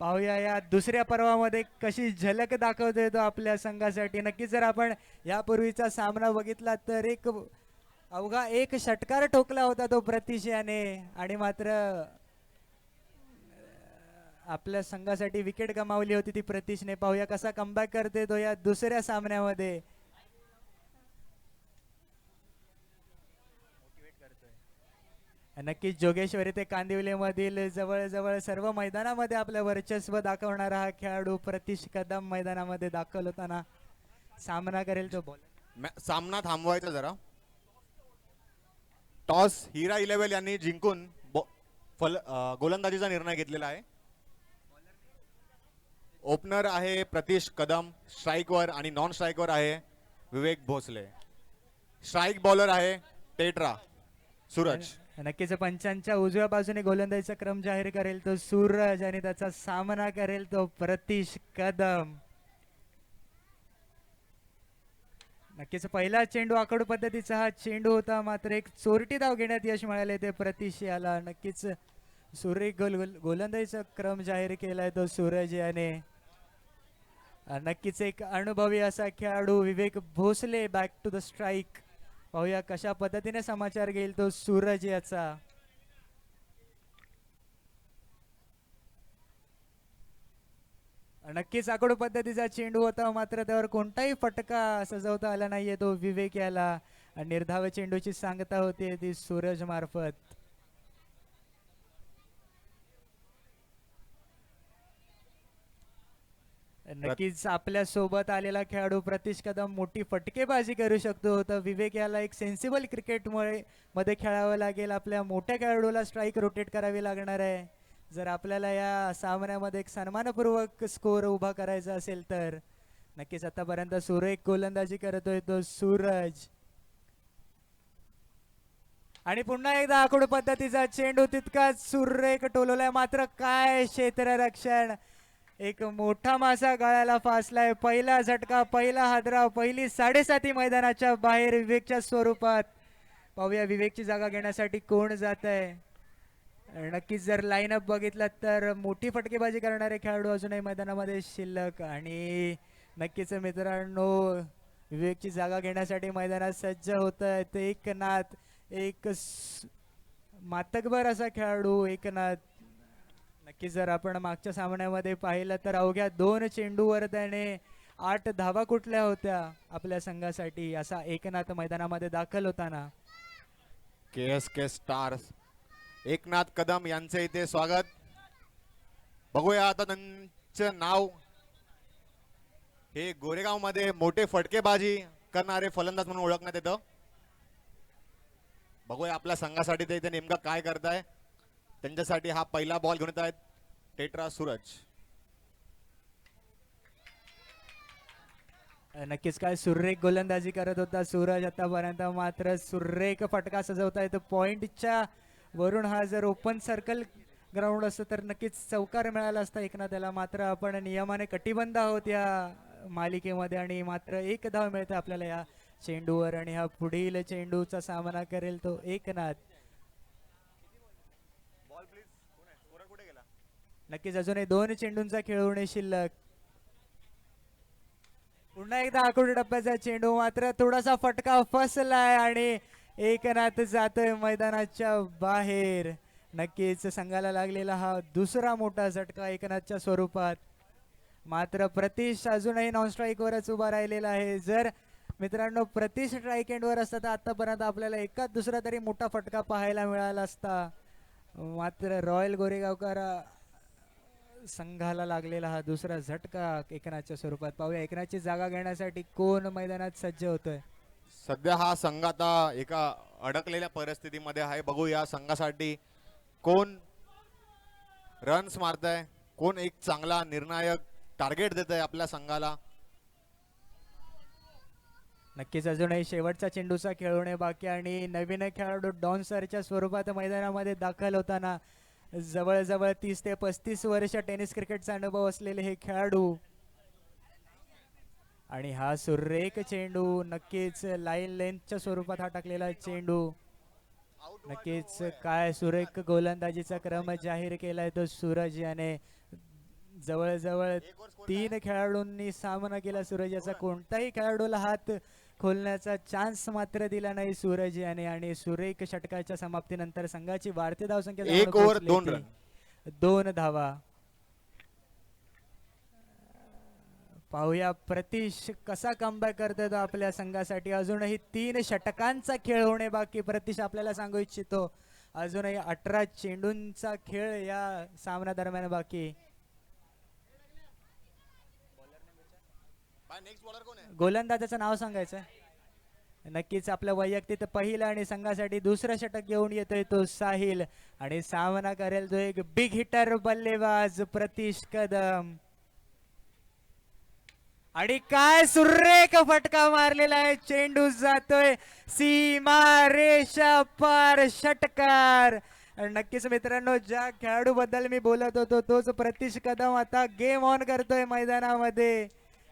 पाहूया या दुसऱ्या पर्वामध्ये कशी झलक दाखवतोय तो आपल्या संघासाठी. नक्कीच जर आपण यापूर्वीचा सामना बघितला तर अवघा एक षटकार ठोकला होता तो प्रतीश याने आणि मात्र आपल्या संघासाठी विकेट गमावली होती ती प्रतीशने. पाहूया कसा कमबॅक करते तो या दुसऱ्या सामन्यामध्ये. नक्कीच जोगेश्वरी ते कांदिवली मधील जवळ सर्व मैदानामध्ये आपलं वर्चस्व दाखवणारा हा खेळाडू प्रतीश कदम मैदानामध्ये दाखल होताना सामना करेल तो बॉल. सामना थांबवायचा जरा. टॉस हिरा इलेव्हन यांनी जिंकून गोलंदाजीचा निर्णय घेतलेला आहे. ओपनर आहे प्रतीश कदम, स्ट्राईकवर आणि नॉन स्ट्राईकवर आहे विवेक भोसले. स्ट्राईक बॉलर आहे टेट्रा सूरज. नक्कीच पंचांच्या उजव्या बाजूने गोलंदाजीचा क्रम जाहीर करेल तो सूरज आणि त्याचा सामना करेल तो प्रतीश कदम. नक्कीच पहिला चेंडू आखडू पद्धतीचा हा चेंडू होता, मात्र एक चोरटी धाव घेण्यात यश मिळाले ते प्रतीश याला. नक्कीच गोलंदाजीचा क्रम जाहीर केलाय तो सूरज याने. नक्कीच एक अनुभवी असा खेळाडू Vivek Bhosle back to the strike. पाहूया कशा पद्धतीने समाचार घेईल तो सूरज याचा. नक्कीच आकडू पद्धतीचा चेंडू होता, मात्र त्यावर कोणताही फटका सजवता आला नाहीये तो विवेक याला. निर्धाव चेंडूची सांगता होती ती सूरज मार्फत. नक्कीच आपल्या सोबत आलेला खेळाडू प्रतीश कदम मोठी फटकेबाजी करू शकतो. तर विवेक याला एक सेन्सिबल क्रिकेटमुळे मध्ये खेळावं लागेल. आपल्या मोठ्या खेळाडूला स्ट्राईक रोटेट करावी लागणार आहे जर आपल्याला या सामन्यामध्ये एक सन्मानपूर्वक स्कोर उभा करायचा असेल तर. नक्कीच आतापर्यंत सुरेख गोलंदाजी करतोय तो सूरज. आणि पुन्हा एकदा आखूड पद्धतीचा चेंडू तितकाच सुरेख टोलवलाय, मात्र काय क्षेत्ररक्षण. एक मोठा मासा गळाला फासलाय. पहिला झटका, पहिला हादरा, पहिली 7.5 मैदानाच्या बाहेर विवेकच्या स्वरूपात. पाहूया विवेकची जागा घेण्यासाठी कोण जात आहे. नक्कीच जर लाईनअप बघितला तर मोठी फटकेबाजी करणारे खेळाडू अजूनही मैदानामध्ये शिल्लक. आणि नक्कीच मित्रांनो विवेकची जागा घेण्यासाठी मैदानात सज्ज होत आहेत एकनाथ. एक मातकबर असा खेळाडू एकनाथ. नक्कीच जर आपण मागच्या सामन्यामध्ये पाहिलं तर अवघ्या 2 चेंडूवर त्याने 8 धावा कुठल्या होत्या आपल्या संघासाठी असा एकनाथ मैदानामध्ये दाखल होताना. KSK स्टार्स एकनाथ कदम यांचे इथे स्वागत. बघूया आता त्यांचं नाव. हे गोरेगाव मध्ये मोठे फटकेबाजी करणारे फलंदाज म्हणून ओळखण्यात येतं. बघूया आपल्या संघासाठी ते इथे नेमका काय करताय. त्यांच्यासाठी हा पहिला बॉल घेऊन येत आहेत टेट्रा सूरज. नक्कीच काय सुरेख गोलंदाजी करत होता सूरज आतापर्यंत, मात्र सुरेख फटका सजवता येतो पॉइंटच्या वरून. हा जर ओपन सर्कल ग्राउंड असतं तर नक्कीच चौकार मिळाला असता एकनाथाला, मात्र आपण नियमाने कटिबंध आहोत या मालिकेमध्ये आणि मात्र 1 धाव मिळते आपल्याला या चेंडूवर. आणि हा पुढील चेंडूचा सामना करेल तो एकनाथ. नक्कीच अजूनही 2 चेंडूंचा खेळ होणे शिल्लक. पुन्हा एकदा आखूड टप्प्याचा चेंडू, मात्र थोडासा फटका फसलाय आणि एकनाथ जातोय मैदानाच्या बाहेर. नक्कीच संघाला लागलेला हा दुसरा मोठा झटका एकनाथच्या स्वरूपात. मात्र प्रतीश अजूनही नॉन स्ट्राईकवरच उभा राहिलेला आहे. जर मित्रांनो प्रतीश स्ट्राईक एंडवर असता तर आतापर्यंत आपल्याला एकाच दुसरा तरी मोठा फटका पाहायला मिळाला असता. मात्र रॉयल गोरेगावकर संघाला लागलेला हा दुसरा झटका एकनाथच्या स्वरूपात. पाहूया एकनाथची जागा घेण्यासाठी कोण मैदानात सज्ज होतोय. सध्या हा संघ आता एका अडकलेल्या परिस्थितीमध्ये आहे. बघूया संघासाठी कोण रन्स मारताय, कोण एक चांगला निर्णायक टार्गेट देत आहे आपल्या संघाला. नक्कीच अजूनही शेवटचा चेंडूचा खेळ होणे बाकी आणि नवीन खेळाडू डॉन्सरच्या स्वरूपात मैदानामध्ये दाखल होताना. जवळजवळ 30 ते 35 वर्ष टेनिस क्रिकेटचा अनुभव असलेले हे खेळाडू. आणि हा सुरेख चेंडू, नक्कीच लाईन लेंथच्या स्वरूपात हा टाकलेला चेंडू. नक्कीच काय सुरेख गोलंदाजीचा क्रम जाहीर केलाय तो सूरज याने. जवळजवळ 3 खेळाडूंनी सामना केला सूरज याचा. कोणताही खेळाडूला हात खोलण्याचा चान्स मात्र दिला नाही सूरज याने. आणि सुरेख षटकाच्या समाप्तीनंतर संघाची वाढती धावसंख्या 1 ओव्हर 2 रन. 2 धावा. पाहूया प्रतीश कसा कमबॅक करतोय तो आपल्या संघासाठी. अजूनही 3 षटकांचा खेळ होणे बाकी. प्रतीश आपल्याला सांगू इच्छितो अजूनही 18 चेंडूंचा खेळ या सामना दरम्यान बाकी. गोलंदाजाचं नाव सांगायचं. नक्कीच आपलं वैयक्तिक पहिलं आणि संघासाठी दुसरं षटक घेऊन येतोय तो साहिल. आणि सामना करेल तो एक बिग हिटर बल्लेबाज प्रतीश कदम. आणि काय सुरेख फटका मारलेला आहे. चेंडू जातोय सीमा रेषा पार. षटकार. नक्कीच मित्रांनो ज्या खेळाडू बद्दल मी बोलत होतो तोच प्रतीश कदम आता गेम ऑन करतोय मैदानामध्ये.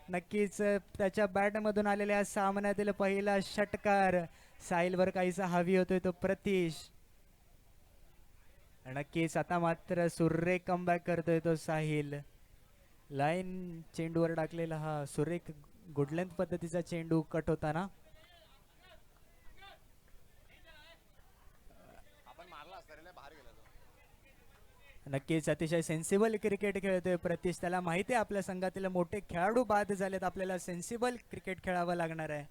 नक्कीच त्याच्या बॅट मधून आलेल्या सामन्यातील पहिला षटकार. साहिलवर काहीसा हवी होतोय तो प्रतीश. नक्कीच आता मात्र सुरेख कमबॅक करतोय तो साहिल. लाईन चेंडूवर टाकलेला हा सुरेख गुड लेंथ पद्धतीचा चेंडू कट होताना. नक्कीच अतिशय सेन्सिबल क्रिकेट खेळतोय प्रतीश. त्याला माहिती आहे आपल्या संघातील मोठे खेळाडू बाद झालेत. आपल्याला सेन्सिबल क्रिकेट खेळावं लागणार आहे.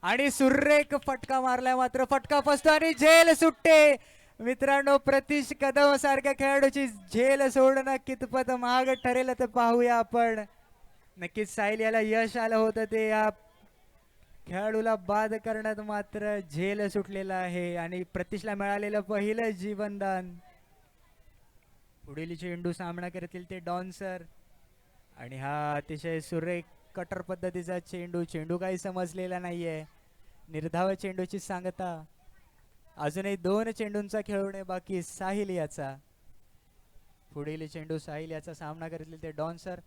आणि सुरेख फटका मारलाय मात्र फटका फसतो आणि झेल सुटते. मित्रांनो प्रतीश कदम सारख्या खेळाडूची झेल सोडणं कितपत महाग ठरेल तर पाहूया आपण. नक्कीच साहिल याला यश आलं होतं ते या खेळाडूला बाद करण्यात मात्र झेल सुटलेला आहे. आणि प्रतीशला मिळालेलं पहिलं जीवनदान. पुढील चेंडू सामना करतील ते डॉन सर. आणि हा अतिशय सुरेख कटर पद्धतीचा चेंडू. चेंडू काही समजलेला नाहीये. निर्धाव चेंडूची सांगता. अजूनही 2 चेंडूंचा खेळवणे बाकी साहिल याचा. पुढील चेंडू साहिल याचा सामना करतील ते डॉन सर.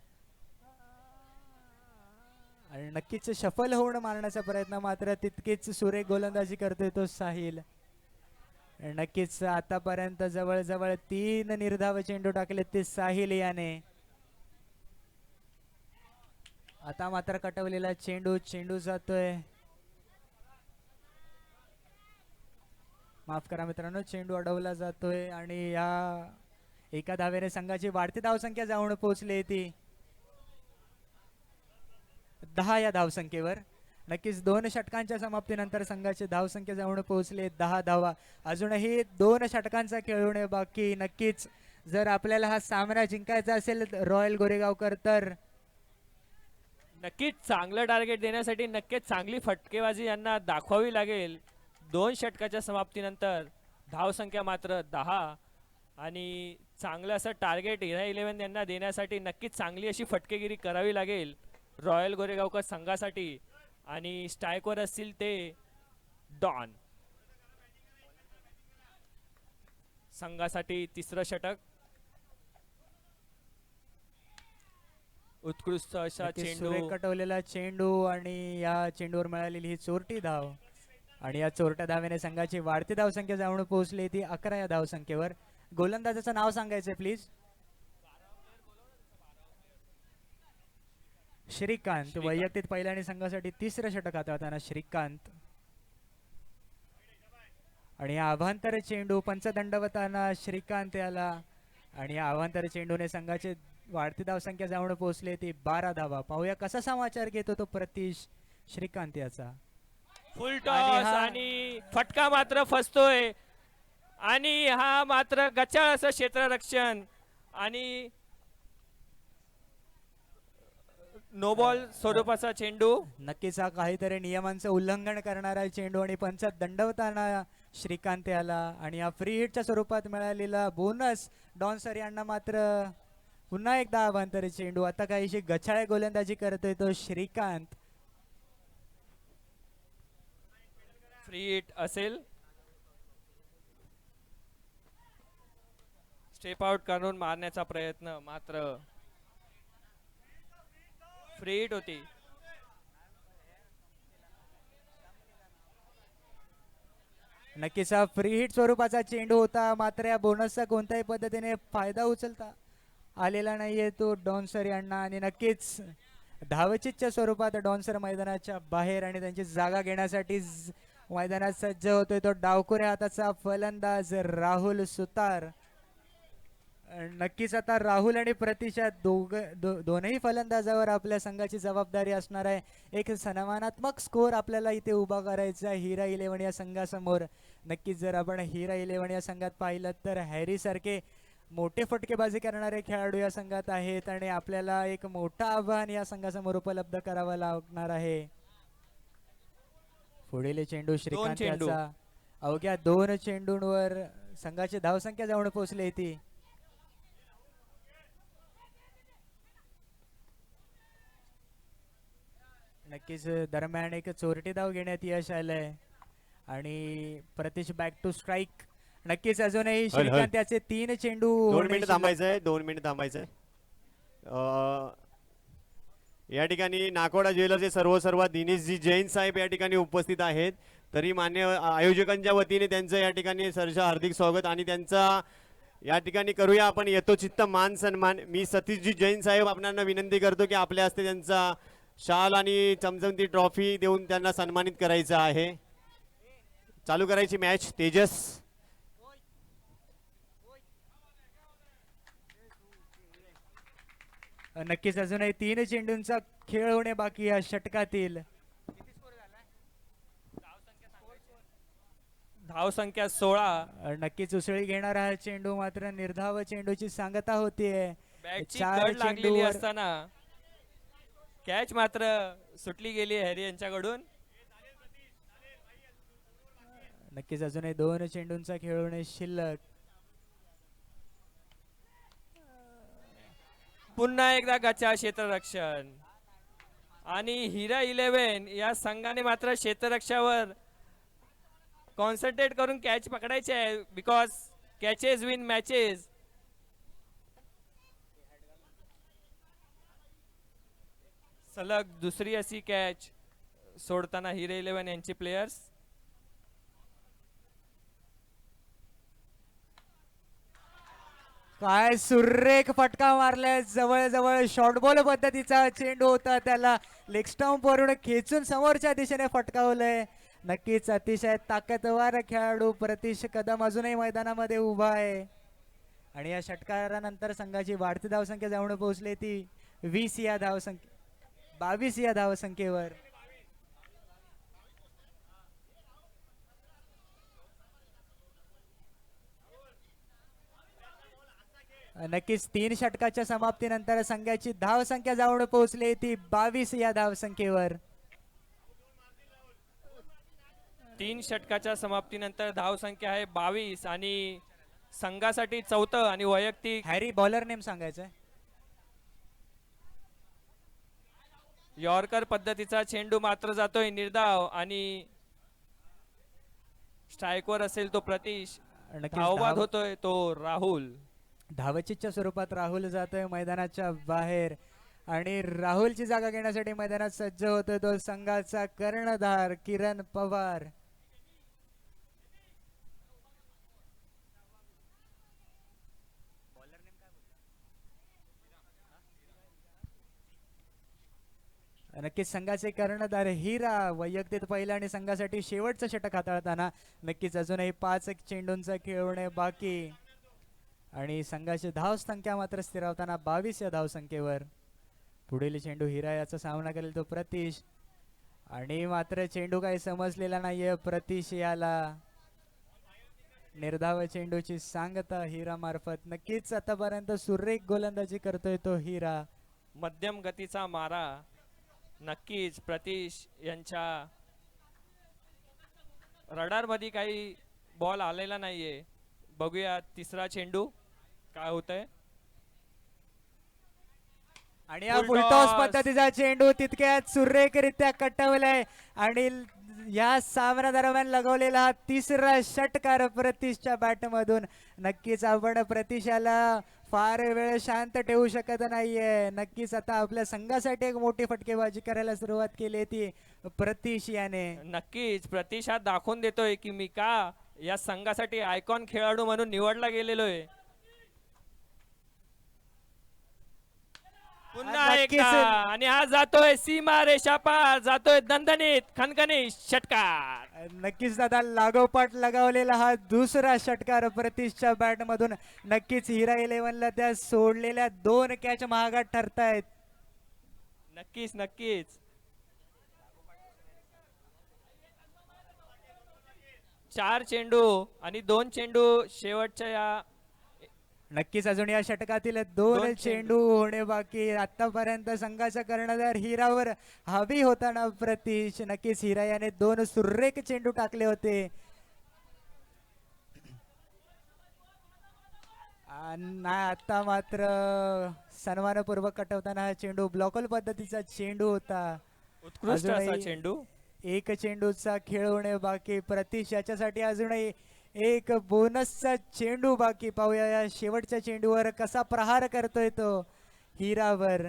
आणि नक्कीच सफल होऊन मारण्याचा प्रयत्न मात्र तितकीच सुरेख गोलंदाजी करतोय तो साहिल. नक्कीच आतापर्यंत जवळजवळ 3 निर्धाव चेंडू टाकले ते साहिल याने. आता मात्र कटवलेला चेंडू जातोय. माफ करा मित्रांनो चेंडू अडवला जातोय. आणि या एका धावेने संघाची वाढती धावसंख्या जाऊन पोहोचली ती 10 या धावसंख्येवर. नक्कीच 2 षटकांच्या समाप्तीनंतर संघाची धावसंख्या जाऊन पोहोचले 10 धावा. अजूनही 2 षटकांचा खेळ होणे बाकी. नक्कीच जर आपल्याला हा सामना जिंकायचा असेल रॉयल गोरेगावकर तर नक्कीच चांगलं टार्गेट देण्यासाठी नक्कीच चांगली फटकेबाजी यांना दाखवावी लागेल. 2 षटकाच्या समाप्तीनंतर धावसंख्या मात्र 10. आणि चांगलं असं टार्गेट 11 यांना देण्यासाठी नक्कीच चांगली अशी फटकेगिरी करावी लागेल रॉयल गोरेगावकर संघासाठी. आणि स्ट्राईकवर असतील ते डॉन. संघासाठी तिसरं षटक. उत्कृष्ट अशा चेंडू. कटवलेला चेंडू आणि या चेंडूवर मिळालेली ही चोरटी धाव. आणि या चोरट्या धावेने संघाची वाढती धावसंख्या जाऊन पोहोचली ती 11 या धावसंख्येवर. गोलंदाजाचं नाव सांगायचंय प्लीज. श्रीकांत. वैयक्तिक पहिल्या आणि संघासाठी तिसरं षटक हाताळताना श्रीकांत. आणि अभांतर चेंडू पंचदंडवताना श्रीकांत याला. आणि या अभांतर चेंडूने संघाची वाढती धावसंख्या जाऊन पोहोचली ती 12 धावा. पाहूया कसा समाचार घेतो तो प्रतीश श्रीकांत याचा. फुल टॉस आणि फटका मात्र फसतोय. आणि हा मात्र गचाळ असं क्षेत्ररक्षण. आणि नो बॉल स्वरूपाचा चेंडू. नक्कीच हा काहीतरी नियमांचं उल्लंघन करणारा चेंडू. आणि पंच दंडवताना श्रीकांत याला. आणि हा फ्री हिटच्या स्वरूपात मिळालेला बोनस डॉन सर यांना मात्र पुन्हा एकदा अभांतरी चेंडू. आता काहीशी गचाळ गोलंदाजी करतोय तो श्रीकांत. फ्री हिट असेल. स्टेप आउट करून मारण्याचा प्रयत्न मात्र फ्री हिट होती. नक्कीच हा फ्री हिट स्वरूपाचा चेंडू होता. मात्र या बोनसचा कोणत्याही पद्धतीने फायदा उचलता आलेला नाहीये तो डॉन्सर यांना आणि नक्कीच धावचीच्या स्वरूपात डॉन्सर मैदानाच्या बाहेर आणि त्यांची जागा घेण्यासाठी मैदानात सज्ज होतोय तो डावखुऱ्या हाताचा फलंदाज राहुल सुतार. नक्कीच आता राहुल आणि प्रतीशा दोनही फलंदाजावर आपल्या संघाची जबाबदारी असणार आहे. एक सन्मानात्मक स्कोर आपल्याला इथे उभा करायचा आहे हिरा 11 या संघासमोर. नक्कीच जर आपण हिरा 11 या संघात पाहिलं तर हॅरी सारखे मोठे फटकेबाजी करणारे खेळाडू या संघात आहेत आणि आपल्याला एक मोठं आव्हान या संघासमोर उपलब्ध करावं लागणार आहे. पुढील चेंडू श्रीकांत चेंडू. याचा अवघ्या 2 चेंडूंवर संघाची धावसंख्या जाऊन पोहोचली ती. नक्कीच दरम्यान एक चोरटी धाव घेण्यात यश आलंय आणि प्रतीश बॅक टू स्ट्राईक. नक्कीच अजूनही श्रीकांत याचे 3 चेंडू 2 मिनिट थांबायचंय 2 मिनिट थांबायचंय. या ठिकाणी नाकोडा ज्वेलर्सचे सर्व दिनेशजी जैन साहेब या ठिकाणी उपस्थित आहेत. तरी मान्य आयोजकांच्या वतीने त्यांचं या ठिकाणी सरसं हार्दिक स्वागत आणि त्यांचा या ठिकाणी करूया आपण यथोचित मान सन्मान. मी सतीशजी जैन साहेब आपणाला विनंती करतो की आपल्या हस्ते त्यांचा शाल आणि चमचमती ट्रॉफी देऊन त्यांना सन्मानित करायचं आहे. चालू करायची मॅच. तेजस नक्कीच अजूनही 3 चेंडूंचा खेळ होणे बाकी या षटकातील. धावसंख्या 16. नक्कीच उसळी घेणारा हा चेंडू मात्र निर्धाव चेंडूची सांगता होतीये. बॅटची 4 कड लागलेली चेंडूवर असताना कॅच मात्र सुटली गेली हॅरी यांच्याकडून. नक्कीच अजूनही 2 चेंडूंचा खेळ होणे शिल्लक. पुन्हा एकदा गचा क्षेत्ररक्षण आणि हिरा 11 या संघाने मात्र क्षेत्ररक्षावर कॉन्सन्ट्रेट करून कॅच पकडायचे आहे. Because catches win matches. सलग दुसरी अशी कॅच सोडताना हिरा 11 यांचे प्लेयर्स. काय सुरेख फटका मारलाय. जवळ शॉर्ट बॉल पद्धतीचा चेंडू होता त्याला लेग स्टंप वरून खेचून समोरच्या दिशेने फटकावलंय. नक्कीच अतिशय ताकदवार खेळाडू प्रतीश कदम अजूनही मैदानामध्ये उभा आहे आणि या षटकारानंतर संघाची वाढती धावसंख्या जाऊन पोहोचली ती 22 या धावसंख्येवर. नक्कीच 3 षटकाच्या समाप्तीनंतर संघाची धावसंख्या जाऊन पोहोचली ती 22 या धावसंख्येवर. 3 षटकाच्या समाप्तीनंतर धावसंख्या आहे 22 आणि संघासाठी 4थं आणि वैयक्तिक. हॅरी बॉलर नेम सांगायचंय. यॉर्कर पद्धतीचा चेंडू मात्र जातोय निर्धाव आणि स्ट्राईकवर असेल तो प्रतीश. धावबाद होतोय तो राहुल. धावचीच्या स्वरूपात राहुल जातोय मैदानाच्या बाहेर आणि राहुलची जागा घेण्यासाठी मैदानात सज्ज होतोय तो संघाचा कर्णधार किरण पवार. नक्कीच संघाचे कर्णधार हिरा वैयक्तिक पहिला आणि संघासाठी शेवटचं षटक हाताळताना. नक्कीच अजूनही 5 चेंडूंचा खेळ होणे बाकी आणि संघाची धावसंख्या मात्र स्थिरावताना 22 या धावसंख्येवर. पुढील चेंडू हिरा याचा सामना करेल तो प्रतीश आणि मात्र चेंडू काही समजलेला नाहीये प्रतीश याला. निर्धाव चेंडूची सांगता हिरा मार्फत. नक्कीच आतापर्यंत सुरेख गोलंदाजी करतोय तो हिरा. मध्यम गतीचा मारा. नक्कीच प्रतीश यांच्या रडार मध्ये काही बॉल आलेला नाहीये. बघूया तिसरा चेंडू काय होतंय. आणि या फुलटॉस पद्धतीचा चेंडू तितक्यात सुरेखरित्या कटवलाय आणि या सामन्यादरम्यान लगवलेला हा 3रा षटकार प्रतीशच्या बॅट मधून. नक्कीच आपण प्रतीशाला फार वेळ शांत ठेवू शकत नाहीये. नक्कीच आता आपल्या संघासाठी एक मोठी फटकेबाजी करायला सुरुवात केली ती प्रतीश याने. नक्कीच प्रतीश हा दाखवून देतोय की मी का या संघासाठी आयकॉन खेळाडू म्हणून निवडला गेलेलो आहे. पुन्हा नक्कीच. एकदा आणि हा जातोय सीमा रेषा पार, जातोय दणदणीत खणखणीत षटकार. नक्कीच दादा, लागोपाठ लगावलेला हा दुसरा षटकार प्रतीशच्या बॅट मधून. नक्कीच हिरा इलेव्हनला त्या सोडलेल्या 2 कॅच महागात ठरतायत. नक्कीच नक्कीच. 4 चेंडू आणि 2 चेंडू शेवटच्या या नक्कीच अजून या षटकातील 2 दोन चेंडू चेंडू होणे बाकी. आतापर्यंत संघाचा कर्णधार हिरावर हवी होताना प्रतीश. नक्कीच हिरा याने 2 सुरेख चेंडू टाकले होते. नाही, आता मात्र सन्मानपूर्वक कटवताना हा चेंडू ब्लॉकल पद्धतीचा चेंडू होता. उत्कृष्ट असा अजूनही चेंडू. एक चेंडूचा खेळ होणे बाकी. प्रतीश याच्यासाठी अजूनही एक बोनसचा चेंडू बाकी. पाहूया या शेवटच्या चेंडूवर कसा प्रहार करतोय तो हिरावर.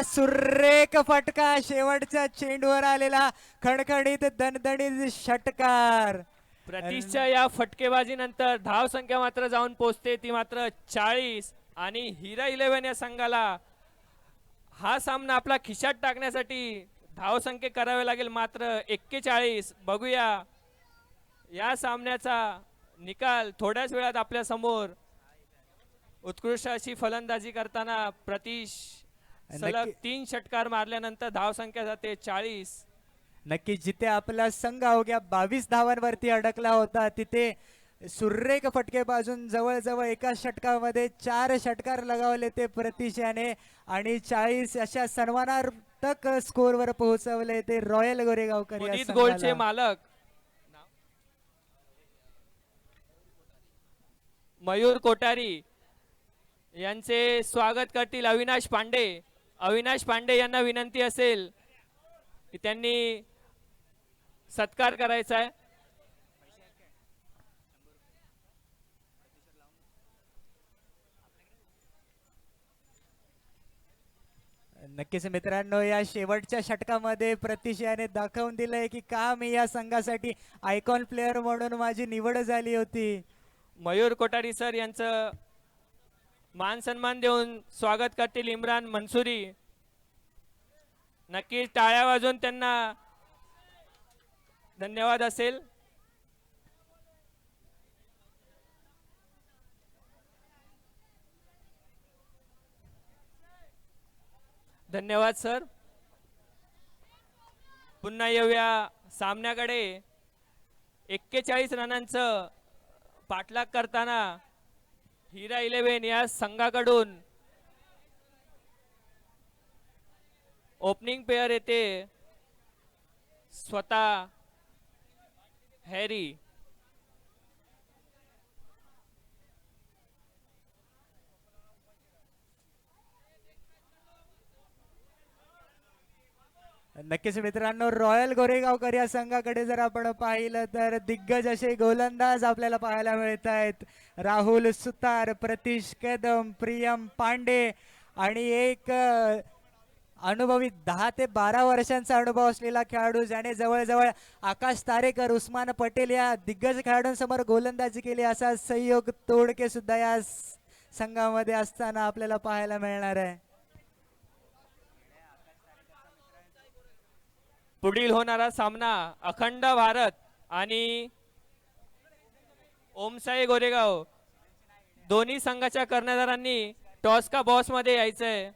सुरेख फटका शेवटच्या चेंडूवर आलेला खणखणीत दणदणीत षटकार. प्रतीशच्या या फटकेबाजीनंतर धाव संख्या मात्र जाऊन पोहोचते ती मात्र 40 आणि हिरा 11 या संघाला हा सामना आपला खिशात टाकण्यासाठी धाव संख्या करावे लागेल मात्र 41. बघूया या सामन्याचा निकाल थोड्याच वेळात आपल्या समोर. उत्कृष्ट अशी फलंदाजी करताना प्रतीश सलग 3 षटकार मारल्यानंतर धाव संख्या जाते 40. नक्की जिथे आपला संघ अवघ्या 22 धावांवरती अडकला होता तिथे सुरेख फटके बाजून जवळजवळ एका षटकामध्ये 4 षटकार लगावले ते प्रतीश याने आणि 40 अशा सन्मानार्थक स्कोरवर पोहोचवले ते रॉयल गोरेगावकर या उदित गोलचे संघाला. मालक मयूर कोठारी यांचे स्वागत करतील अविनाश पांडे. अविनाश पांडे यांना विनंती असेल की त्यांनी सत्कार करायचा आहे. नक्कीच मित्रांनो, या शेवटच्या षटकामध्ये प्रतीश याने दाखवून दिलंय की का मी या संघासाठी आयकॉन प्लेअर म्हणून माझी निवड झाली होती. मयूर कोठारी सर यांचं मान सन्मान देऊन स्वागत करतील इम्रान मनसुरी. नक्कीच टाळ्या वाजवून त्यांना धन्यवाद असेल. धन्यवाद सर. पुन्हा येऊया सामन्याकडे. 41 रनांचं पाठलाग करताना हिरा 11 या संघाकडून ओपनिंग पेअर येते स्वतः हॅरी. नक्कीच मित्रांनो, रॉयल गोरेगावकर या संघाकडे जर आपण पाहिलं तर दिग्गज असे गोलंदाज आपल्याला पाहायला मिळत आहेत. राहुल सुतार, प्रतीश कदम, प्रियम पांडे आणि एक अनुभवी 10 ते 12 वर्षांचा अनुभव असलेला खेळाडू ज्याने जवळजवळ आकाश तारेकर, उस्मान पटेल या दिग्गज खेळाडूंसमोर गोलंदाजी केली असा सहयोग तोडके सुद्धा या संघामध्ये असताना आपल्याला पाहायला मिळणार आहे. पुढील होणारा सामना अखंड भारत आणि ओमसाई गोरेगाव दोन्ही संघाच्या कर्णधारांनी टॉस का बॉस मध्ये यायचंय.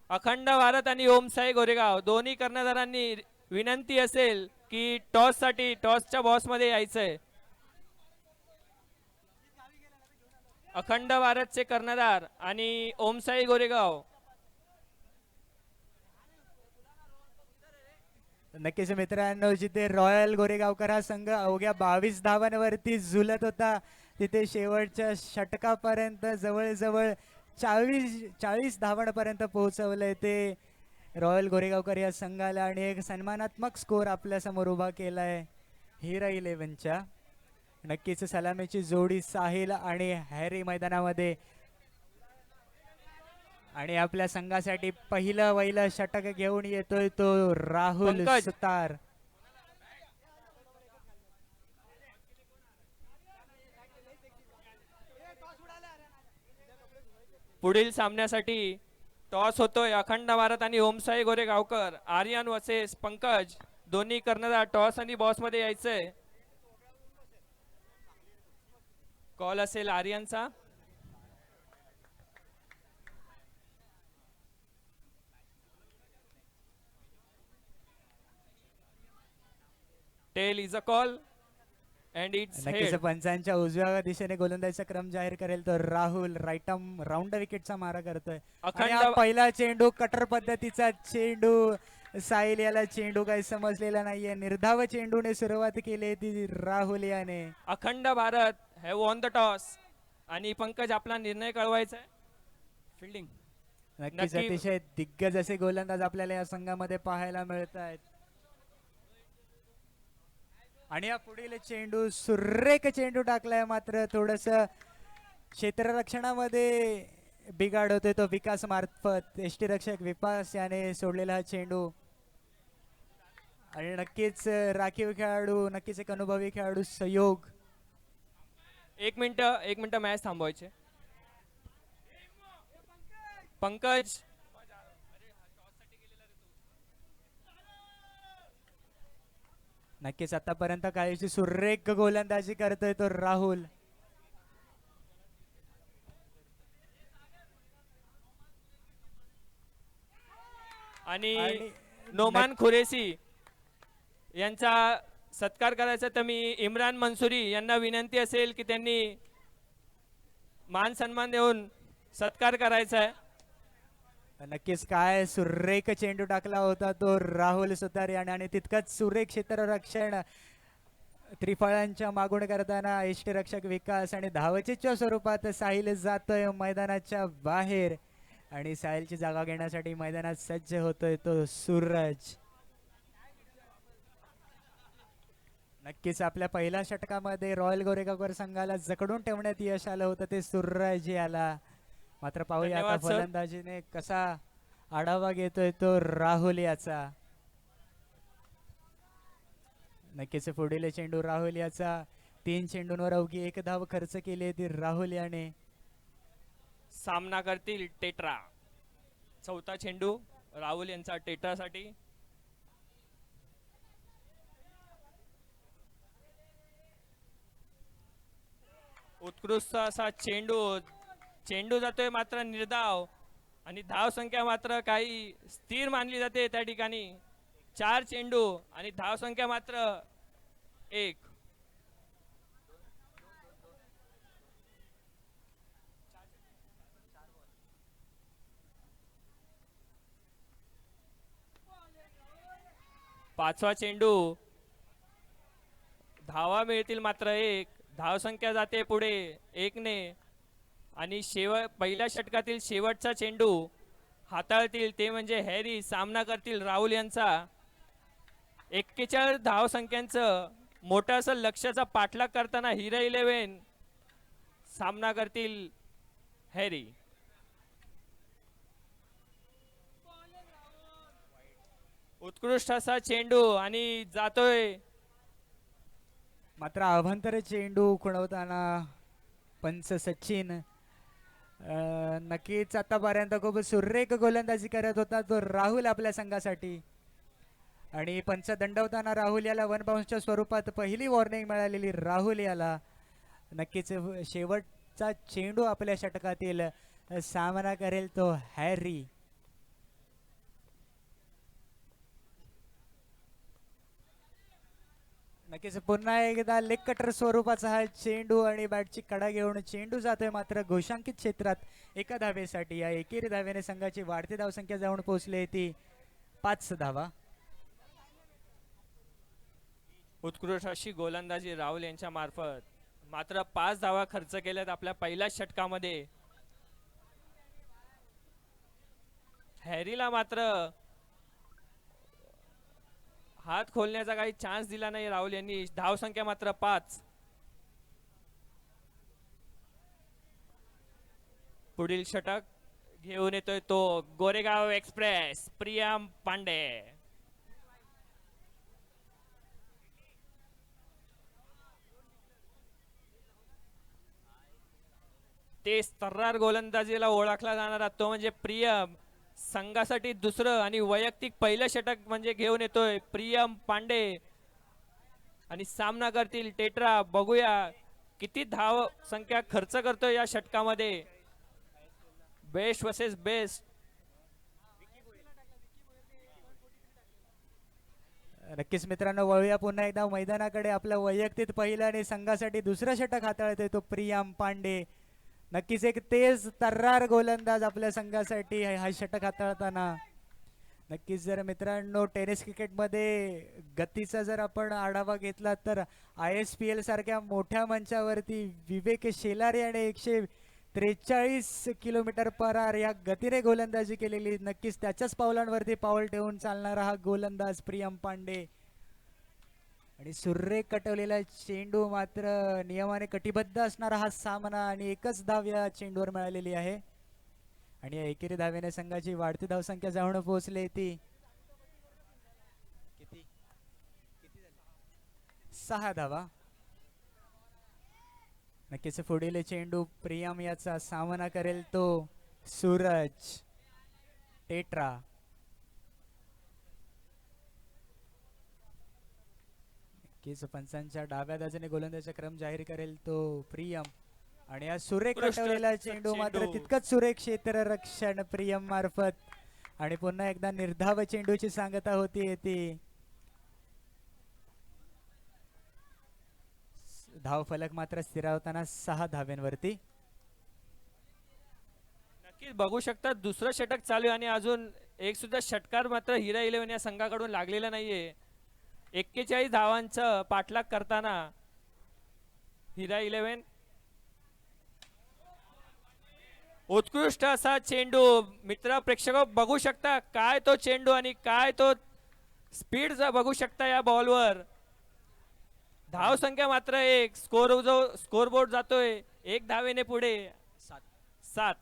अखंड भारत आणि ओमसाई गोरेगाव दोन्ही कर्णधारांनी विनंती असेल की टॉस साठी टॉसच्या बॉस मध्ये यायचंय. अखंड भारतचे कर्णधार आणि ओमसाई गोरेगाव. नक्कीच मित्रांनो, जिथे रॉयल गोरेगावकर हा संघ अवघ्या 22 धावांवरती झुलत होता तिथे शेवटच्या षटकापर्यंत जवळजवळ 40 धावांपर्यंत पोहोचवलंय ते रॉयल गोरेगावकर या संघाला आणि एक सन्मानात्मक स्कोर आपल्या समोर उभा केलाय हिरा 11च्या. नक्कीच सलामीची जोडी साहिल आणि हॅरी मैदानामध्ये आणि आपल्या संघासाठी पहिलं षटक घेऊन येतोय तो राहुल पंकज. सुतार. पुढील सामन्यासाठी टॉस होतोय. अखंड भारत आणि ओमसाई गोरेगावकर. आर्यन वर्सेस पंकज. दोन्ही कर्णधार टॉस आणि बॉस मध्ये यायचंय. कॉल असेल आर्यनचा. Tail is a call and it's नक्कीच हेड. पंचांच्या उजव्या दिशेने गोलंदाजीचा क्रम जाहीर करेल तर राहुल राईट आर्म राऊंड विकेटचा मारा करतोय. आणि हा अखंड पहिला चेंडू कटर पद्धतीचा चेंडू. साहिल याला चेंडू काही समजलेला नाहीये. निर्धाव चेंडूने सुरुवात केली ती राहुल याने. अखंड Bharat have won the toss. आणि पंकज आपला निर्णय कळवायचा आहे. फिल्डिंग. नक्कीच नक्की. अतिशय दिग्गज असे गोलंदाज आपल्याला या संघामध्ये पाहायला मिळत आहेत. आणि या पुढील चेंडू सुरेख चेंडू टाकलाय मात्र थोडस क्षेत्ररक्षणामध्ये बिघाड होतोय तो विकास मार्फत. यष्टीरक्षक विकास याने सोडलेला हा चेंडू. आणि नक्कीच राखीव खेळाडू नक्कीच एक अनुभवी खेळाडू सहयोग. एक मिनिट मॅच थांबवायचे. पंकज नक्कीच आतापर्यंत काहीशी सुरेख गोलंदाजी करतोय तो राहुल. आणि आणि नोमान खुरेसी यांचा सत्कार करायचा तर मी इम्रान मंसुरी यांना विनंती असेल की त्यांनी मान सन्मान देऊन सत्कार करायचा आहे. नक्कीच काय सुरेख चेंडू टाकला होता तो राहुल सुतार याने. आणि तितकंच सुरेख क्षेत्ररक्षण त्रिफळांच्या मागून करताना यष्टीरक्षक विकास. आणि धावचीच्या स्वरूपात साहिल जातोय मैदानाच्या बाहेर. आणि साहिलची जागा घेण्यासाठी मैदानात सज्ज होतोय तो सूरज. नक्कीच आपल्या पहिल्या षटकामध्ये रॉयल गोरेगावकर संघाला जकडून ठेवण्यात यश आलं होतं ते सूरज याला. मात्र पाहूया आता धन्यवाद सर. फलंदाजीने कसा आढावा घेतोय तो राहुल याचा. नक्कीच पुढील चेंडू राहुल याचा. 3 चेंडूंवर अवघी 1 धाव खर्च केली ती राहुल याने. सामना करतील टेट्रा. चौथा चेंडू राहुल यांचा टेट्रासाठी. उत्कृष्ट असा चेंडू जातोय मात्र निर्धाव. आणि धाव संख्या मात्र काही स्थिर मानली जाते त्या ठिकाणी. 4 चेंडू आणि धाव संख्या मात्र 1. पाचवा चेंडू. धावा मिळतील मात्र 1. धाव संख्या जाते पुढे 1 ने. आणि पहिल्या षटकातील शेवटचा चेंडू हाताळतील ते म्हणजे हॅरी. सामना करतील राहुल यांचा. 41 धाव संख्यांचं मोठं असं लक्ष्याचा पाठलाग करताना हिरा 11 सामना करतील हॅरी. उत्कृष्ट असा चेंडू आणि जातोय. मात्र अभ्यंतर चेंडू खुणवताना पंच सचिन. नक्कीच आतापर्यंत खूप सुरेख गोलंदाजी करत होता तो राहुल आपल्या संघासाठी. आणि पंच दंडवताना राहुल याला 1 बाउन्सच्या स्वरूपात पहिली वॉर्निंग मिळालेली राहुल याला. नक्कीच शेवटचा चेंडू आपल्या षटकातील सामना करेल तो हॅरी. नक्कीच पुन्हा एकदा लेग कटर स्वरूपाचा हा चेंडू. आणि बॅटची कडा घेऊन चेंडू जातोय मात्र घोषांकित क्षेत्रात 1 धावेसाठी. या एकेरी धावेने संघाची वाढती धावसंख्या जाऊन पोहोचली ती 5 धावा. उत्कृष्ट अशी गोलंदाजी राहुल यांच्या मार्फत. मात्र 5 धावा खर्च केल्यात आपल्या पहिल्याच षटकामध्ये. हॅरीला मात्र हात खोलण्याचा काही चान्स दिला नाही राहुल यांनी. धाव संख्या मात्र 5. पुढील षटक घेऊन येतोय तो गोरेगाव एक्सप्रेस प्रियम पांडे. तेज तर्रार गोलंदाजीला ओळखला जाणारा तो म्हणजे प्रियम. संघासाठी दुसरं आणि वैयक्तिक पहिलं षटक म्हणजे घेऊन येतोय प्रियम पांडे. आणि सामना करतील टेट्रा. बघूया किती धाव संख्या खर्च करतोय या षटकामध्ये. Best versus best. नक्कीच मित्रांनो, वळूया पुन्हा एकदा मैदानाकडे. आपलं वैयक्तिक पहिलं आणि संघासाठी दुसरं षटक हाताळतोय तो प्रियम पांडे. नक्कीच एक तेज तर्रार गोलंदाज आपल्या संघासाठी हा षटक हाताळताना. नक्कीच जर मित्रांनो टेनिस क्रिकेटमध्ये गतीचा जर आपण आढावा घेतला तर ISPL सारख्या मोठ्या मंचावरती विवेक शेलार याने 143 किलोमीटर पर आवर या गतीने गोलंदाजी केलेली. नक्कीच त्याच्याच पावलांवरती पाऊल ठेवून चालणारा हा गोलंदाज प्रियम पांडे. आणि सुरेख कटवलेला चेंडू, मात्र नियमाने कटिबद्ध असणारा हा सामना आणि एकच धाव या चेंडूवर मिळालेली आहे. आणि या एकेरी धावेने संघाची वाढती धावसंख्या जाऊन पोहोचली ती 6 धावा. नक्कीच पुढील चेंडू प्रियम याचा सामना करेल तो सूरज टेट्रा. नक्कीच पंचांच्या डाव्या बाजूने गोलंदाजीचा क्रम जाहीर करेल तो प्रियम. आणि या सुरेख उत्कृष्ट कटवलेला चेंडू मात्र चेंडू. तितकंच सुरेख क्षेत्ररक्षण प्रियम मार्फत. आणि पुन्हा एकदा निर्धाव चेंडूची सांगता होती ती. धाव फलक मात्र स्थिरावताना 6 धाव्यांवरती. नक्कीच बघू शकता दुसरं षटक चालू आहे आणि अजून एक सुद्धा षटकार मात्र हिरा 11 या संघाकडून लागलेला नाहीये. 41 धावांचं पाठलाग करताना हिरा 11. उत्कृष्ट असा चेंडू. मित्र प्रेक्षक बघू शकता काय तो चेंडू आणि काय तो स्पीड बघू शकता या बॉलवर. धाव संख्या मात्र 1. स्कोरबोर्ड जातोय 1 धावेने पुढे. 7.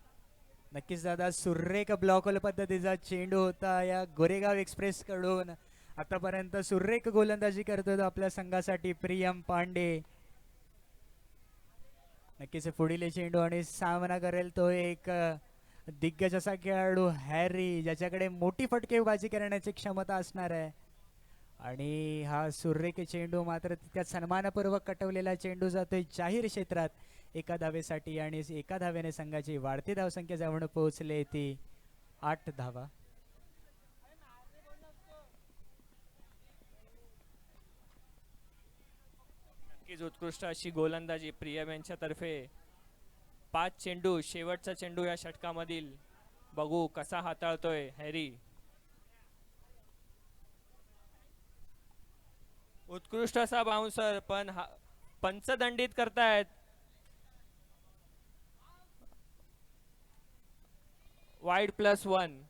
नक्कीच दादा, सुरेख ब्लॉकल पद्धतीचा चेंडू होता या गोरेगाव एक्सप्रेस कडून. आतापर्यंत सुरेख गोलंदाजी करतो आपल्या संघासाठी प्रियम पांडे. नक्कीच पुढील चेंडू आणि सामना करेल तो एक दिग्गज असा खेळाडू हॅरी, ज्याच्याकडे मोठी फटकेबाजी करण्याची क्षमता असणार आहे. आणि हा सुरेख चेंडू मात्र तितक्यात सन्मानपूर्वक कटवलेला चेंडू जातोय जाहीर क्षेत्रात 1 धावेसाठी. आणि 1 धावेने संघाची वाढती धावसंख्या जाऊन पोहोचले ती 8 धावा. नक्कीच उत्कृष्ट अशी गोलंदाजी प्रियम यांच्यातर्फे. 5 चेंडू, शेवटचा चेंडू या षटकामधील. बघू कसा हाताळतोय हॅरी. उत्कृष्ट असा बाउन्सर, पण पंच दंडित करतायत. वाईड +1.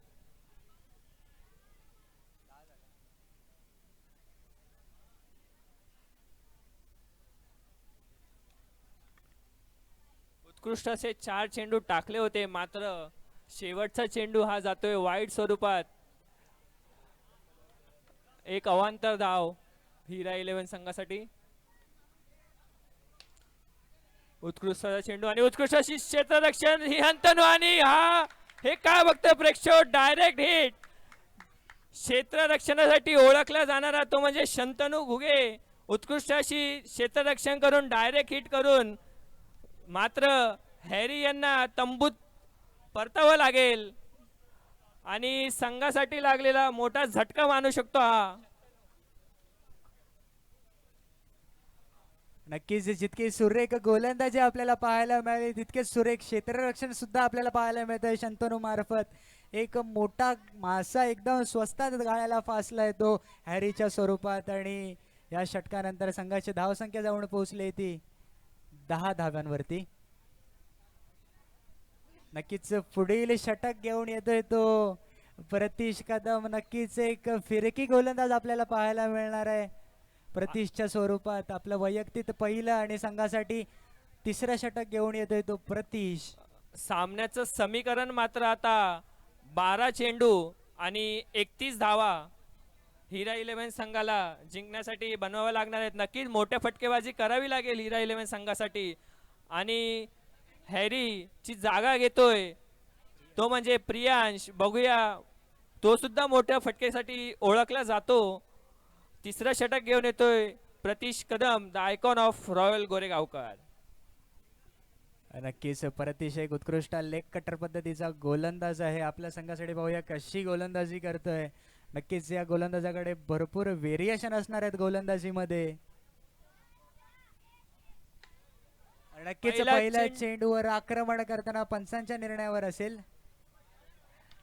उत्कृष्ट असे 4 चेंडू टाकले होते, मात्र शेवटचा चेंडू हा जातोय वाईड स्वरूपात. एक अवांतर धाव हिरा 11 संघासाठी. उत्कृष्ट चेंडू आणि उत्कृष्ट अशी क्षेत्ररक्षण ही हंतनु. आणि हे काय बघतं प्रेक्षक, डायरेक्ट हिट. क्षेत्ररक्षणासाठी ओळखला जाणारा तो म्हणजे शंतनू घुगे. उत्कृष्ट अशी क्षेत्ररक्षण करून डायरेक्ट हिट करून मात्र हॅरी यांना तंबूत परतावं लागेल आणि संघासाठी लागलेला मोठा झटका मानू शकतो हा. नक्कीच जितकी सुरेख गोलंदाजी आपल्याला पाहायला मिळाली, तितके सुरेख क्षेत्ररक्षण सुद्धा आपल्याला पाहायला मिळतंय शंतनू मार्फत. एक मोठा मासा एकदम स्वस्तात गाळ्याला फासलाय तो हॅरीच्या स्वरूपात. आणि या षटकानंतर संघाची धावसंख्या जाऊन पोहोचली ती 10 धाव्यांवरती. नक्कीच पुढील षटक घेऊन येतोय तो प्रतीश कदम. नक्कीच एक फिरकी गोलंदाज आपल्याला पाहायला मिळणार आहे प्रतीशच्या स्वरूपात. आपलं वैयक्तिक पहिलं आणि संघासाठी 3रं षटक घेऊन येतोय तो प्रतीश. सामन्याचं समीकरण मात्र आता 12 चेंडू आणि 31 धावा हिरा 11 संघाला जिंकण्यासाठी बनवावं लागणार आहेत. नक्कीच मोठ्या फटकेबाजी करावी लागेल हिरा 11 संघासाठी. आणि हॅरी ची जागा घेतोय तो म्हणजे प्रियांश. बघूया तो सुद्धा मोठ्या फटकेसाठी ओळखला जातो. तिसरं षटक घेऊन येतोय Pratish Kadam, the icon of royal Goregaonkar. नक्कीच प्रतीश एक उत्कृष्ट लेग कटर पद्धतीचा गोलंदाज आहे. आपल्या संघासाठी पाहूया कशी गोलंदाजी करतोय. नक्कीच या गोलंदाजाकडे भरपूर व्हेरिएशन असणार आहेत गोलंदाजीमध्ये. नक्कीच पहिला पहिल्या चेंड- चेंडूवर आक्रमण करताना पंचांच्या निर्णयावर असेल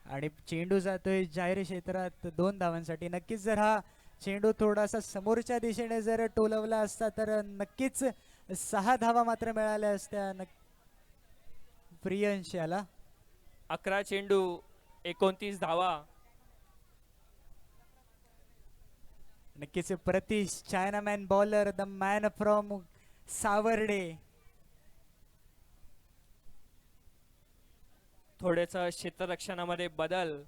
आणि चेंडू जातोय जाहीर क्षेत्रात 2 धावांसाठी. नक्कीच जर हा चेंडू थोडासा समोरच्या दिशेने जर टोलवला असता तर नक्कीच 6 धावा मात्र मिळाल्या असत्या प्रियांश याला. 11 चेंडू 29 धावा. नक्कीच Pratish Chinaman bowler, the man from Savarde. थोडेस क्षेत्ररक्षणामध्ये बदल.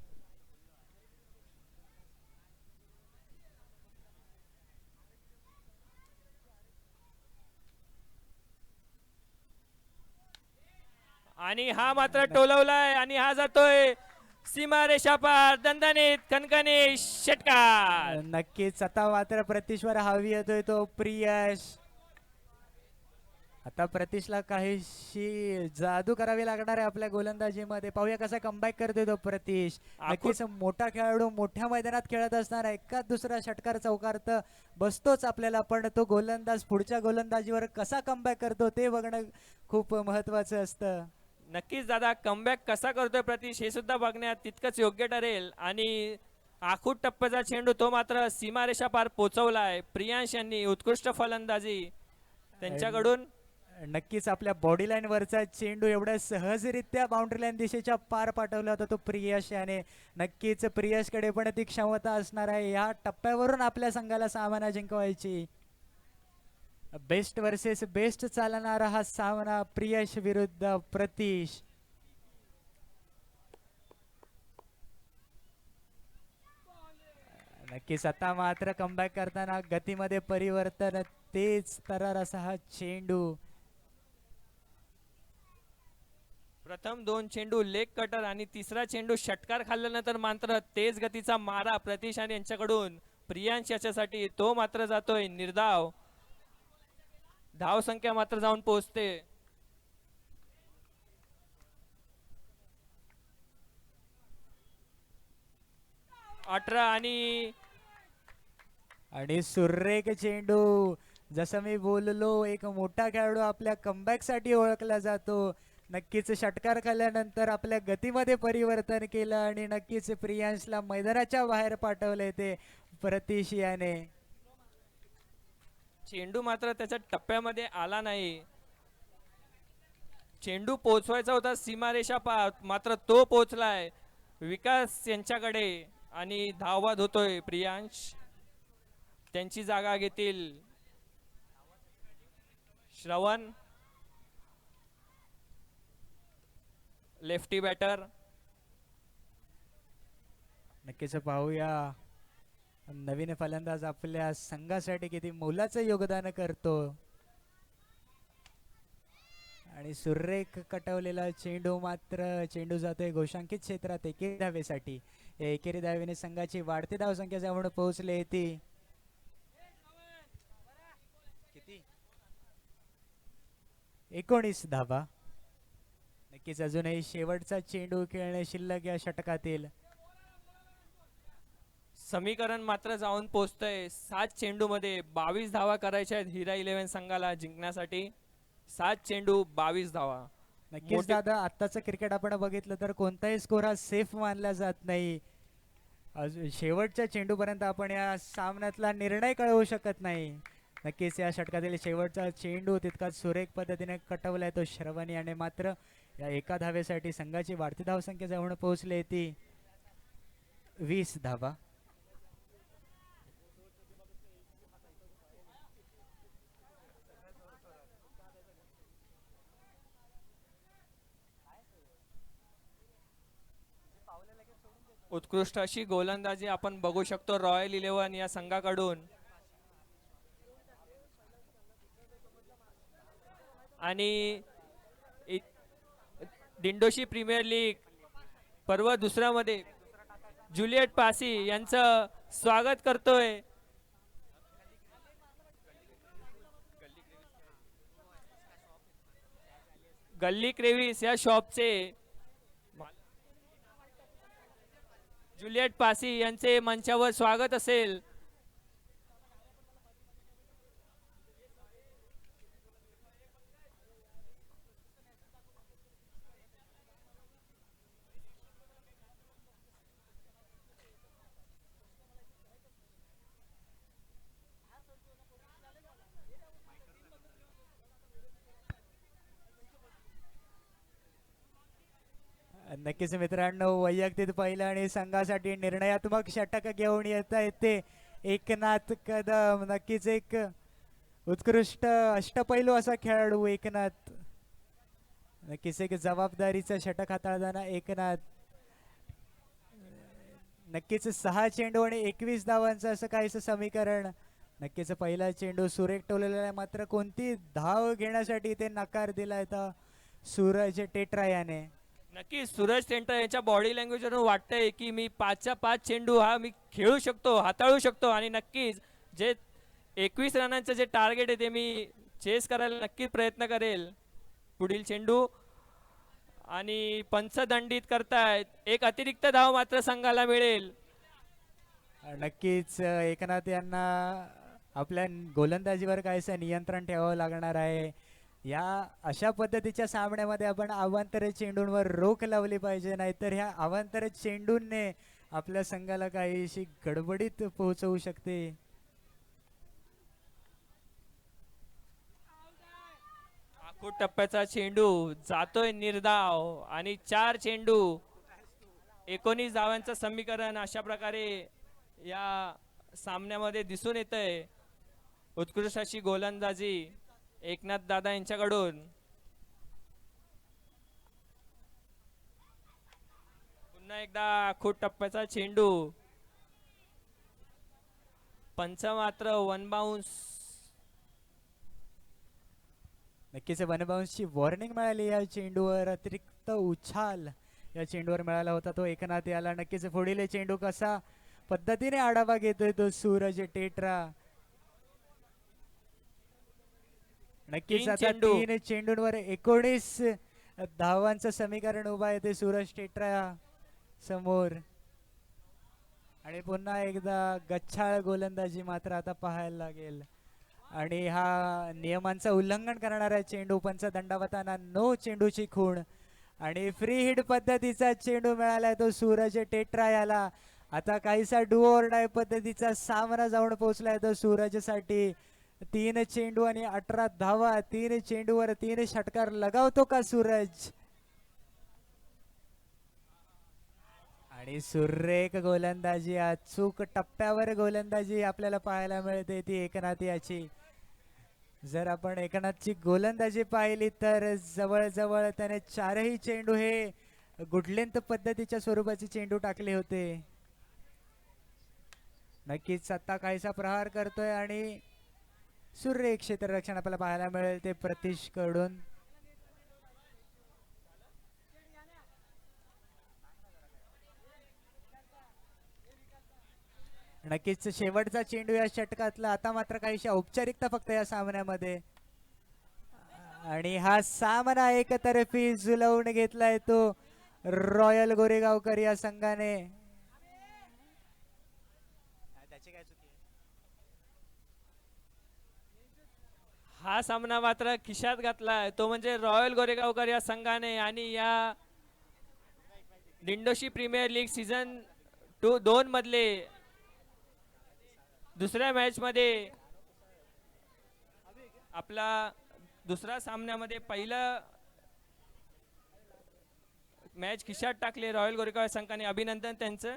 आणि हा मात्र टोलवलाय आणि हा जातोय सीमारेषा पार. दणदणीत कणकणी षटकार. नक्कीच आता मात्र प्रतीशवर हवी येतोय तो प्रियश. आता प्रतीशला काहीशी जादू करावी लागणार आहे आपल्या गोलंदाजीमध्ये. पाहूया कसा कमबॅक करतोय तो प्रतीश. नक्कीच मोठा खेळाडू मोठ्या मैदानात खेळत असणार. एकाच दुसरा षटकार चौकार तर बसतोच आपल्याला, पण तो गोलंदाज पुढच्या गोलंदाजीवर कसा कमबॅक करतो ते बघणं खूप महत्वाचं असतं. नक्कीच दादा, कमबॅक कसा करतोय प्रतीश हे सुद्धा बघण्यात तितकंच योग्य ठरेल. आणि आखूट टप्प्याचा चेंडू तो मात्र सीमारेषा पार पोहोचवलाय. प्रियांश यांनी उत्कृष्ट फलंदाजी त्यांच्याकडून. नक्कीच आपल्या बॉडी लाईन वरचा चेंडू एवढ्या सहजरित्या बाउंड्री लाईन दिशेच्या पार पाठवला होता तो प्रियश याने. नक्कीच प्रियशकडे पण ती क्षमता असणार आहे या टप्प्यावरून आपल्या संघाला सामना जिंकवायची. बेस्ट वर्सेस बेस्ट चालणारा हा सामना प्रियश विरुद्ध प्रतीश. नक्कीच आता मात्र कमबॅक करताना गतीमध्ये परिवर्तन, तेच तरार असा हा चेंडू. प्रथम 2 चेंडू लेग कटर आणि तिसरा चेंडू षटकार खाल्ल्यानंतर मात्र तेज गतीचा मारा प्रतीश आणि यांच्याकडून प्रियांश याच्यासाठी. तो मात्र जातोय निर्धाव. धाव संख्या मात्र जाऊन पोहोचते 18. आणि सुरेख चेंडू. जसं मी बोललो एक मोठा खेळाडू आपल्या कमबॅक साठी ओळखला जातो. नक्कीच षटकार खाल्ल्यानंतर आपल्या गतीमध्ये परिवर्तन केलं आणि नक्कीच प्रियांशला मैदानाच्या बाहेर पाठवले ते प्रतीश याने. चेंडू मात्र त्याच्या टप्प्यामध्ये आला नाही. चेंडू पोहोचवायचा होता सीमारेषा पार, मात्र तो पोहोचलाय विकास यांच्याकडे आणि धावबाद होतोय प्रियांश. त्यांची जागा घेतील श्रवण, लेफ्टी बॅटर. नक्कीच पाहूया नवीन फलंदाज आपल्या संघासाठी किती मोलाचं योगदान करतो. आणि सुरेख कटवलेला चेंडू, मात्र चेंडू जातोय घोषांकित क्षेत्रात एकेरी धावेसाठी. या एकेरी धावेने संघाची वाढती धावसंख्या जवळ पोहोचली ती 19 धावा. नक्कीच अजूनही शेवटचा चेंडू खेळणे शिल्लक या षटकातील. समीकरण मात्र जाऊन पोहोचतंय 7 चेंडू मध्ये 22 धावा करायच्या आहेत हिरा 11 संघाला जिंकण्यासाठी. 7 चेंडू 22 धावा. नक्कीच दादा, आत्ताचं क्रिकेट आपण बघितलं तर कोणताही स्कोर हा सेफ मानला जात नाही. अजून शेवटच्या चेंडूपर्यंत आपण या सामन्यातला निर्णय कळवू शकत नाही. नक्कीच या षटकातील शेवटचा चेंडू तितकाच सुरेख पद्धतीने कटवलाय तो श्रवण याने. मात्र या एका धावेसाठी संघाची वाढती धावसंख्या जवळ पोहोचली ती 20 धावा. उत्कृष्ट अशी गोलंदाजी आपण बघू शकतो रॉयल 11 या संघाकडून. आणि दिंडोशी प्रीमियर लीग पर्व दुसऱ्यामध्ये जुलियट पासी यांचं स्वागत करतोय. गल्ली क्रेव्हिस या शॉपचे जुलियट पासी यांचे मंचावर स्वागत असेल. नक्कीच मित्रांनो, वैयक्तिक पहिलं आणि संघासाठी निर्णयात्मक षटक घेऊन येता येते एकनाथ कदम. नक्कीच एक उत्कृष्ट अष्टपैलू असा खेळाडू एकनाथ. नक्कीच एक जबाबदारीचं षटक हाताळताना एकनाथ. नक्कीच 6 चेंडू आणि 21 धावांचं असं काहीच समीकरण. नक्कीच पहिला चेंडू सुरेख टोललेला आहे, मात्र कोणती धाव घेण्यासाठी ते नकार दिलाय तर सूरज टेट्रा याने. नक्की सूरज टेंटर यांच्या बॉडी लँग्वेजवरून वाटतंय की मी 5च्या 5 चेंडू हा मी खेळू शकतो, हाताळू शकतो आणि नक्कीच जे 21 रनांचं जे टार्गेट आहे ते मी चेस करायला नक्की प्रयत्न करेल. पुढील चेंडू आणि पंचदंडित करतायत. एक अतिरिक्त धाव मात्र संघाला मिळेल. नक्कीच एकनाथ यांना आपल्या गोलंदाजीवर काहीसं नियंत्रण ठेवावं लागणार आहे. या अशा पद्धतीच्या सामन्यामध्ये आपण अवांतर चेंडूंवर रोख लावली पाहिजे, नाहीतर ह्या अवांतर चेंडूंने आपल्या संघाला काहीशी गडबडीत पोहोचवू शकते. आखूड टप्प्याचा चेंडू जातोय निर्धाव आणि 4 चेंडू 19 धावांचं समीकरण अशा प्रकारे या सामन्यामध्ये दिसून येतंय. उत्कृष्ट अशी गोलंदाजी एकनाथ दादा यांच्याकडून. पुन्हा एकदा आखूड टप्प्याचा चेंडू. पंच मात्र 1 बाउन्स. नक्कीच वनबाउन्सची वॉर्निंग मिळाली या चेंडूवर. अतिरिक्त उछाल या चेंडूवर मिळाला होता तो एकनाथ याला. नक्कीच पुढील चेंडू कसा पद्धतीने आढावा घेतोय तो सूरज टेट्रा. नक्कीच 3 आता चेंडू. 3 चेंडूंवर 19 धावांचं समीकरण उभा आहे ते सूरज टेट्रा समोर. आणि पुन्हा एकदा गच्छाळ गोलंदाजी मात्र आता पाहायला लागेल. आणि हा नियमांचं उल्लंघन करणारा चेंडू. पंच दंडावताना नो चेंडूची खूण आणि फ्री हिट पद्धतीचा चेंडू मिळालाय तो सूरज टेट्रा याला. आता काहीसा डू ऑर डाय पद्धतीचा सामना जाऊन पोहोचलाय तो सूरजसाठी. 3 चेंडू आणि 18 धावा. 3 चेंडूवर 3 षटकार लगावतो का सूरज? आणि सुरेख गोलंदाजी, अचूक टप्प्यावर गोलंदाजी आपल्याला पाहायला मिळते ती एकनाथ याची. जर आपण एकनाथची गोलंदाजी पाहिली तर जवळजवळ त्याने 4ही चेंडू हे गुडलेंथ पद्धतीच्या स्वरूपाचे चेंडू टाकले होते. नक्कीच आता काहीसा प्रहार करतोय आणि सुरेख क्षेत्ररक्षण आपल्याला पाहायला मिळेल ते प्रतीश कडून. नक्कीच शेवटचा चेंडू या षटकातला. आता मात्र काहीशी औपचारिकता फक्त या सामन्यामध्ये. आणि हा सामना एकतर्फी झुलवून घेतलाय तो रॉयल गोरेगावकर या संघाने. हा सामना मात्र खिशात घातलाय तो म्हणजे रॉयल गोरेगावकर या संघाने. आणि या दिंडोशी प्रीमियर लीग सीझन 2 मधले दुसऱ्या मॅच मध्ये आपला दुसऱ्या सामन्यामध्ये पहिलं मॅच खिशात टाकले रॉयल गोरेगाव संघाने. अभिनंदन त्यांचं.